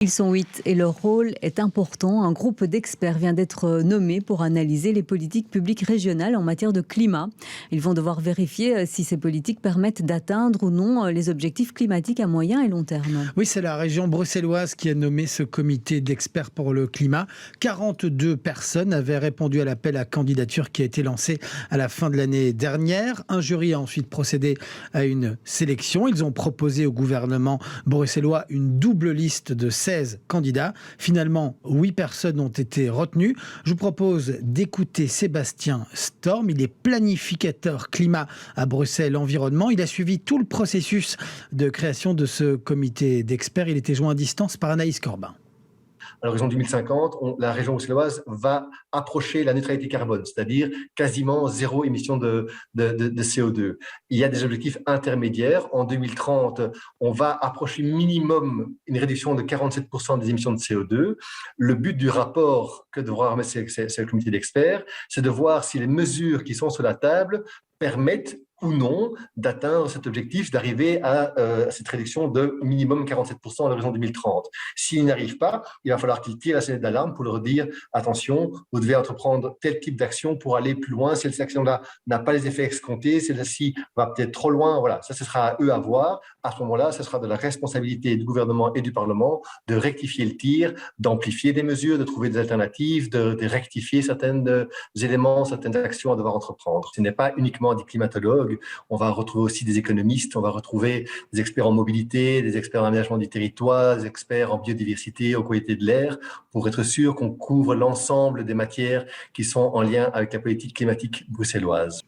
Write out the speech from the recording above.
Ils sont 8 et leur rôle est important. Un groupe d'experts vient d'être nommé pour analyser les politiques publiques régionales en matière de climat. Ils vont devoir vérifier si ces politiques permettent d'atteindre ou non les objectifs climatiques à moyen et long terme. Oui, c'est la région bruxelloise qui a nommé ce comité d'experts pour le climat. 42 personnes avaient répondu à l'appel à candidature qui a été lancé à la fin de l'année dernière. Un jury a ensuite procédé à une sélection. Ils ont proposé au gouvernement bruxellois une double liste de 16 candidats. Finalement, 8 personnes ont été retenues. Je vous propose d'écouter Sébastien Storm. Il est planificateur climat à Bruxelles Environnement. Il a suivi tout le processus de création de ce comité d'experts. Il était joint à distance par Anaïs Corbin. À l'horizon 2050, la région bruxelloise va approcher la neutralité carbone, c'est-à-dire quasiment zéro émission de CO2. Il y a des objectifs intermédiaires. En 2030, on va approcher minimum une réduction de 47% des émissions de CO2. Le but du rapport que devra remettre ce comité d'experts, c'est de voir si les mesures qui sont sur la table permettent ou non d'atteindre cet objectif, d'arriver à cette réduction de minimum 47% à l'horizon 2030. S'ils n'y arrivent pas, il va falloir qu'ils tirent la sonnette d'alarme pour leur dire attention, vous devez entreprendre tel type d'action pour aller plus loin. Si cette action-là n'a pas les effets escomptés, celle-ci va peut-être trop loin. Voilà, ça, ce sera à eux à voir. À ce moment-là, ce sera de la responsabilité du gouvernement et du Parlement de rectifier le tir, d'amplifier des mesures, de trouver des alternatives, de rectifier certains éléments, certaines actions à devoir entreprendre. Ce n'est pas uniquement des climatologues. On va retrouver aussi des économistes, on va retrouver des experts en mobilité, des experts en aménagement du territoire, des experts en biodiversité, en qualité de l'air, pour être sûr qu'on couvre l'ensemble des matières qui sont en lien avec la politique climatique bruxelloise.